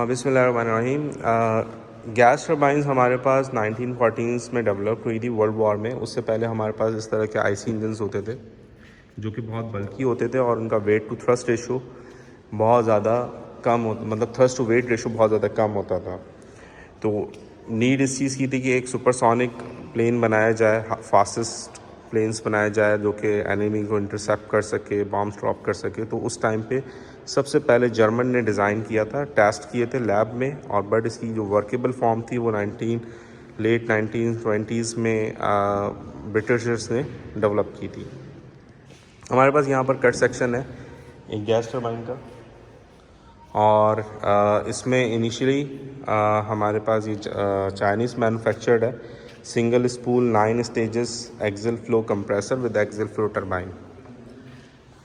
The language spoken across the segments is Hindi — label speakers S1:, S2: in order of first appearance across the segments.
S1: बिस्मिल्लाहिर्रहमानिर्रहीम। गैस टर्बाइन्स हमारे पास 1914s में डेवलप हुई थी वर्ल्ड वॉर में। उससे पहले हमारे पास इस तरह के आईसी इंजन्स होते थे जो कि बहुत बल्कि होते थे और उनका वेट टू थ्रस्ट रेशो बहुत ज़्यादा कम होता, मतलब थ्रस्ट टू वेट रेशो बहुत ज़्यादा कम होता था। तो नीड इस चीज़ की थी कि एक सुपरसोनिक प्लेन बनाया जाए, फास्टेस्ट प्लेन्स बनाया जाए जो कि एनिमी को इंटरसेप्ट कर सके, बॉम्ब ड्रॉप कर सके। तो उस टाइम पे सबसे पहले जर्मन ने डिज़ाइन किया था, टेस्ट किए थे लैब में, और बट इसकी जो वर्केबल फॉर्म थी वो लेट 1920s में ब्रिटिशर्स ने डेवलप की थी। हमारे पास यहाँ पर कट सेक्शन है एक गैस टर्बाइन का, और इसमें इनिशियली हमारे पास ये चाइनीज़ मैन्युफैक्चर्ड है, single spool 9 stages axial flow compressor with axial flow turbine.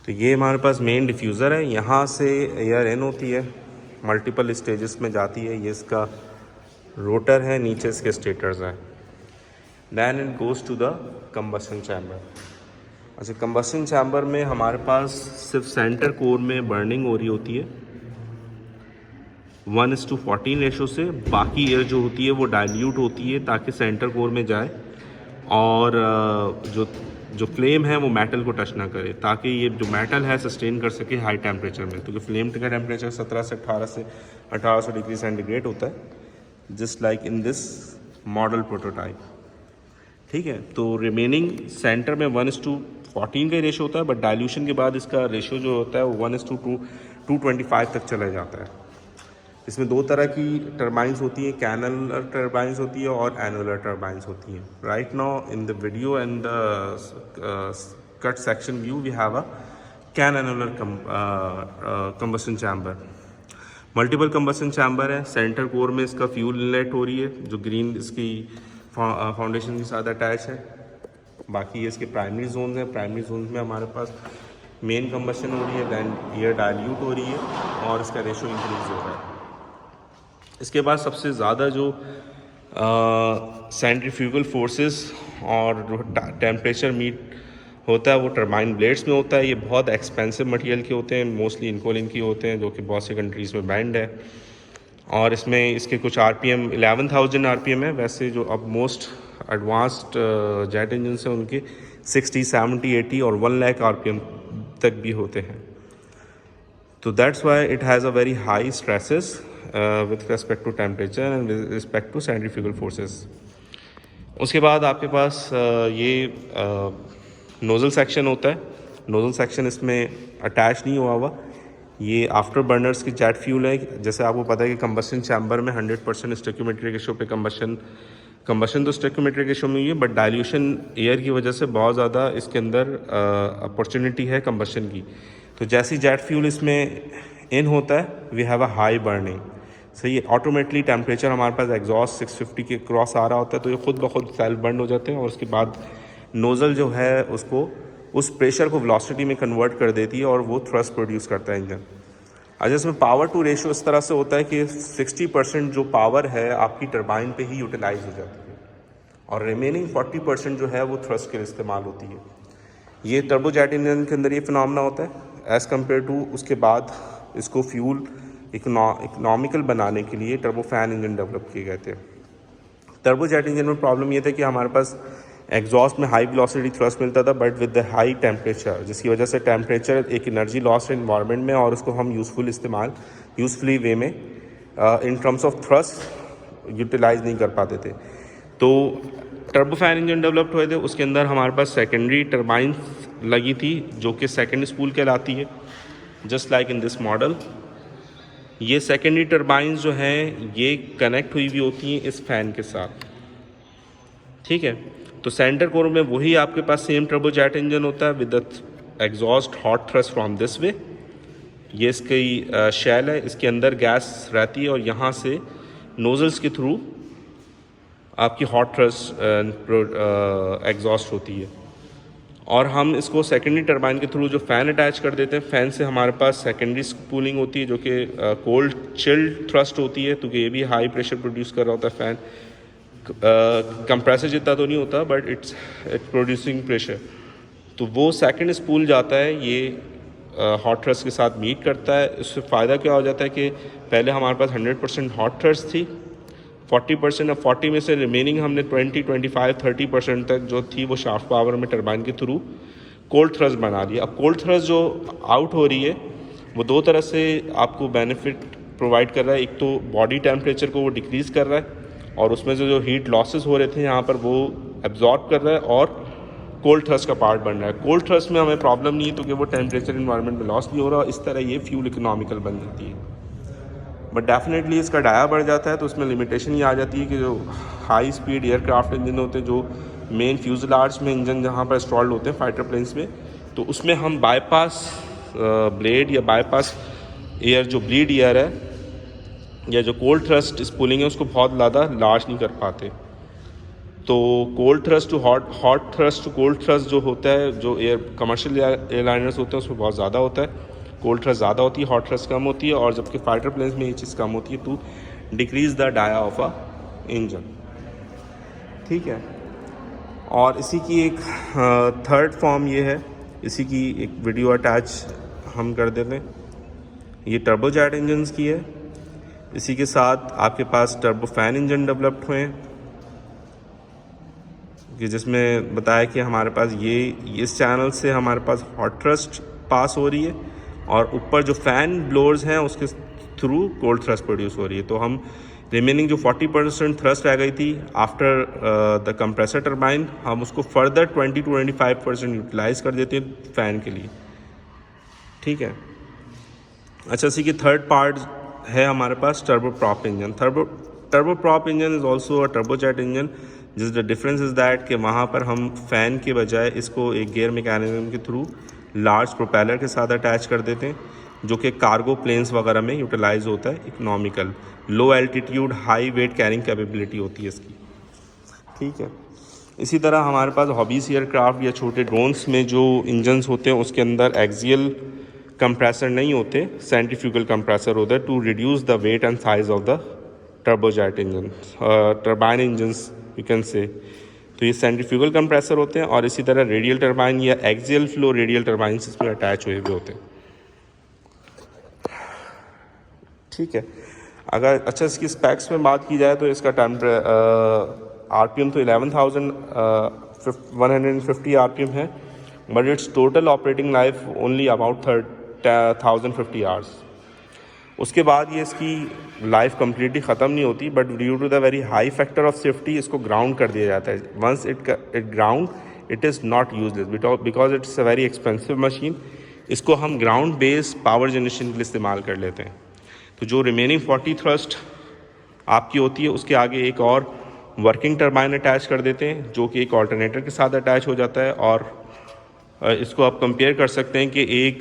S1: तो ये हमारे पास मेन डिफ्यूज़र है, यहाँ से एयर इन होती है, मल्टीपल स्टेजेस में जाती है। ये इसका रोटर है, नीचे इसके स्टेटर्स हैं। Then it goes to the combustion chamber. अच्छा, कंबशन चैम्बर में हमारे पास सिर्फ सेंटर कोर में बर्निंग हो रही होती है 1:14 रेशो से। बाकी एयर जो होती है वो डाइल्यूट होती है ताकि सेंटर कोर में जाए और जो फ्लेम है वो मेटल को टच ना करे, ताकि ये जो मेटल है सस्टेन कर सके हाई टेम्परेचर में। क्योंकि फ्लेम का टेम्परेचर 17 से 1800 डिग्री सेंटीग्रेड होता है, just like in this model prototype. ठीक है, तो रिमेनिंग सेंटर में 1:14 का रेशो होता है, बट डाइल्यूशन के बाद इसका रेशो जो होता है वो 1:225 तक चला जाता है। इसमें दो तरह की टर्बाइंस होती हैं, कैनुलर टर्बाइंस होती है और एनुलर टर्बाइंस होती हैं। Right now in the video and the cut section view we have a cannular combustion chamber. Multiple combustion chamber है, सेंटर कोर में इसका फ्यूल इनलेट हो रही है जो ग्रीन इसकी फाउंडेशन के साथ अटैच है। बाकी ये इसके प्राइमरी जोन्स हैं, प्राइमरी जोन्स में हमारे पास मेन कंबशन हो रही है, दैन एयर डाइल्यूट हो रही है और इसका रेशो इंक्रीज हो रहा है। इसके बाद सबसे ज़्यादा जो सेंट्रीफ्यूगल फोर्सेस और टेम्परेचर मीट होता है वो टर्बाइन ब्लेड्स में होता है। ये बहुत एक्सपेंसिव मटेरियल के होते हैं, मोस्टली इनकोलिन की होते हैं जो कि बहुत से कंट्रीज़ में बैंड है। और इसमें इसके कुछ RPM 11,000 RPM है। वैसे जो अब मोस्ट एडवांस्ड जेट इंजन हैं उनके 60, 70, 80 और 1 लाख RPM तक भी होते हैं। तो that's why it has a very high stresses with respect to temperature and with respect to centrifugal forces। उसके बाद आपके पास ये नोज़ल सेक्शन होता है। नोज़ल सेक्शन इसमें अटैच नहीं हुआ हुआ, ये आफ्टर बर्नर्स की जेट फ्यूल है। जैसे आपको पता है कि कंबशन चैम्बर में 100% स्टोइकियोमेट्रिक रेशो पे कंबशन तो स्टोइकियोमेट्रिक रेशो में ही है, बट डाइल्यूशन एयर की वजह से बहुत ज़्यादा इसके अंदर अपॉर्चुनिटी है कंबशन की। तो जैसी जेट फ्यूल इसमें इन होता है we have a high burning. सही है, ऑटोमेटिकली टेम्परेचर हमारे पास एग्जॉस्ट 650 के क्रॉस आ रहा होता है, तो ये खुद ब खुद सेल्फ बर्न हो जाते हैं और उसके बाद नोज़ल जो है उसको उस प्रेशर को वेलोसिटी में कन्वर्ट कर देती है और वो थ्रस्ट प्रोड्यूस करता है इंजन। अच्छा, इसमें पावर टू रेशो इस तरह से होता है कि 60% जो पावर है आपकी टर्बाइन पे ही यूटिलाइज हो जाती है और रिमेनिंग 40% जो है वो थ्रस्ट के लिए इस्तेमाल होती है। ये टर्बोजेट इंजन के अंदर ये फिनोमेना होता है एज़ कम्पेयर टू उसके बाद इसको फ्यूल इकोनॉमिकल बनाने के लिए टर्बोफैन इंजन डेवलप किए गए थे। टर्बोजेट इंजन में प्रॉब्लम ये था कि हमारे पास एग्जॉस्ट में हाई वेलोसिटी थ्रस्ट मिलता था, but with the high temperature, जिसकी वजह से टेम्परेचर एक एनर्जी लॉस है इन्वायरमेंट में और उसको हम यूज़फुली वे में in terms of thrust utilise नहीं कर पाते थे। तो टर्बोफैन इंजन डेवलप्ड हुए थे, उसके अंदर हमारे पास सेकेंडरी टर्बाइन लगी थी जो कि सेकेंड स्पूल कहलाती है, just like in this model. ये सेकेंडरी टर्बाइंस जो हैं ये कनेक्ट हुई भी होती हैं इस फैन के साथ। ठीक है, तो सेंटर कोर में वही आपके पास सेम टर्बोजेट इंजन होता है with the exhaust hot thrust from this way. ये इसकी शेल है, इसके अंदर गैस रहती है और यहाँ से नोजल्स के थ्रू आपकी हॉट थ्रस्ट एग्जॉस्ट होती है और हम इसको सेकेंडरी टर्बाइन के थ्रू जो फ़ैन अटैच कर देते हैं, फ़ैन से हमारे पास सेकेंडरी कूलिंग होती है जो कि कोल्ड चिल्ड थ्रस्ट होती है, क्योंकि ये भी हाई प्रेशर प्रोड्यूस कर रहा होता है फ़ैन। कंप्रेसर जितना तो नहीं होता बट इट्स प्रोड्यूसिंग प्रेशर। तो वो सेकंड स्पूल जाता है ये हॉट थ्रस्ट के साथ मीट करता है। इससे फ़ायदा क्या हो जाता है कि पहले हमारे पास 100% हॉट थ्रस्ट थी, 40%, अब 40 में से रिमेनिंग हमने 20, 25, 30% तक जो थी वो शाफ्ट पावर में टरबाइन के थ्रू कोल्ड थ्रस्ट बना लिया। अब कोल्ड थ्रस्ट जो आउट हो रही है वो दो तरह से आपको बेनिफिट प्रोवाइड कर रहा है। एक तो बॉडी टेम्परेचर को वो डिक्रीज़ कर रहा है और उसमें से जो हीट लॉसेस हो रहे थे यहाँ पर वो एब्जॉर्ब कर रहा है और कोल्ड थ्रस्ट का पार्ट बन रहा है। कोल्ड थ्रस्ट में हमें प्रॉब्लम नहीं है क्योंकि वो टेम्परेचर इन्वायरमेंट में लॉस नहीं हो रहा, इस तरह ये फ्यूल इकोनॉमिकल बन जाती है। बट डेफिनेटली इसका डाया बढ़ जाता है तो उसमें लिमिटेशन ये आ जाती है कि जो हाई स्पीड एयरक्राफ्ट इंजन होते हैं, जो मेन फ्यूजलार्ज में इंजन जहाँ पर इंस्टॉल्ड होते हैं फाइटर प्लेन्स में, तो उसमें हम बाईपास ब्लेड या बाईपास एयर जो ब्लीड एयर है या जो कोल्ड थ्रस्ट स्पूलिंग है उसको बहुत ज़्यादा लार्ज नहीं कर पाते। तो cold thrust to hot thrust to cold thrust जो होता है, जो कमर्शियल एयरलाइनर्स होते हैं उसमें बहुत ज़्यादा होता है, कोल्ड थ्रस्ट ज़्यादा होती है, हॉट थ्रस्ट कम होती है, और जबकि फाइटर प्लेन्स में ये चीज़ कम होती है to decrease the dia of a engine. ठीक है, और इसी की एक थर्ड फॉर्म ये है, इसी की एक वीडियो अटैच हम कर देते हैं, ये टर्बोजेट इंजन्स की है। इसी के साथ आपके पास टर्बो फैन इंजन डेवलप्ड हुए हैं कि जिसमें बताया कि हमारे पास ये इस चैनल से हमारे पास हॉट थ्रस्ट पास हो रही है और ऊपर जो फ़ैन ब्लोअर्स हैं उसके थ्रू कोल्ड थ्रस्ट प्रोड्यूस हो रही है। तो हम रिमेनिंग जो 40% थ्रस्ट रह गई थी आफ्टर द कंप्रेसर टरबाइन, हम उसको फर्दर 20 to 25% यूटिलाइज़ कर देते हैं फ़ैन के लिए। ठीक है, अच्छा, इसी की थर्ड पार्ट है हमारे पास turbo prop engine. Turbo prop engine is also a turbojet engine, जिस द डिफरेंस इज़ दैट कि वहाँ पर हम फ़ैन के बजाय इसको एक गियर मैकेनिज्म के थ्रू लार्ज प्रोपेलर के साथ अटैच कर देते हैं, जो कि कार्गो प्लेन्स वगैरह में यूटिलाइज होता है। इकोनॉमिकल, लो altitude, high wait carrying capability होती है इसकी। ठीक है, इसी तरह हमारे पास हॉबीज एयरक्राफ्ट या छोटे ड्रोन्स में जो इंजन्स होते हैं उसके अंदर एक्सियल कंप्रेसर नहीं होते, सेंट्रीफ्यूगल कंप्रेसर होता है to reduce the weight and size of the turbojet engine, turbine engines you can say. तो ये सेंट्रीफ्यूगल कंप्रेसर होते हैं और इसी तरह रेडियल टरबाइन या एक्सियल फ्लो रेडियल टरबाइंस इसमें अटैच हुए हुए होते हैं। ठीक है, अगर अच्छा इसकी स्पेक्स में बात की जाए तो इसका आरपीएम तो 11,150 आरपीएम है, but it's total operating life only about 1050 hours. उसके बाद ये इसकी लाइफ कम्प्लीटली ख़त्म नहीं होती, but due to the very high factor of safety इसको ग्राउंड कर दिया जाता है। Once it ground it is not useless because it's a very expensive machine. इसको हम ग्राउंड बेस्ड पावर जनरेशन के लिए इस्तेमाल कर लेते हैं। तो जो रिमेनिंग 40 थ्रस्ट आपकी होती है उसके आगे एक और वर्किंग टरबाइन अटैच कर देते हैं जो कि एक ऑल्टरनेटर के साथ अटैच हो जाता है। और इसको आप कंपेयर कर सकते हैं कि एक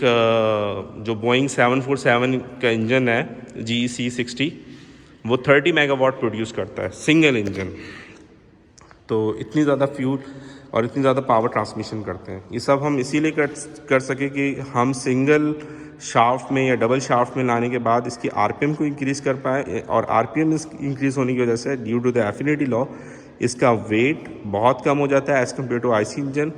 S1: जो बोइंग 747 का इंजन है GEC60, वो 30 मेगावाट प्रोड्यूस करता है सिंगल इंजन। तो इतनी ज़्यादा फ्यूल और इतनी ज़्यादा पावर ट्रांसमिशन करते हैं। ये सब हम इसीलिए कर सके कि हम सिंगल शाफ्ट में या डबल शाफ्ट में लाने के बाद इसकी आरपीएम को इंक्रीज़ कर पाए, और आरपीएम इंक्रीज़ होने की वजह से due to the affinity law इसका वेट बहुत कम हो जाता है as compare to IC engine,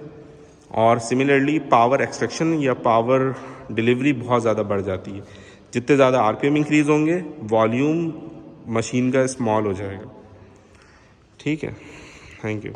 S1: और सिमिलरली पावर एक्सट्रैक्शन या पावर डिलीवरी बहुत ज़्यादा बढ़ जाती है। जितने ज़्यादा आरपीएम इंक्रीज़ होंगे वॉल्यूम मशीन का स्मॉल हो जाएगा। ठीक है, थैंक यू।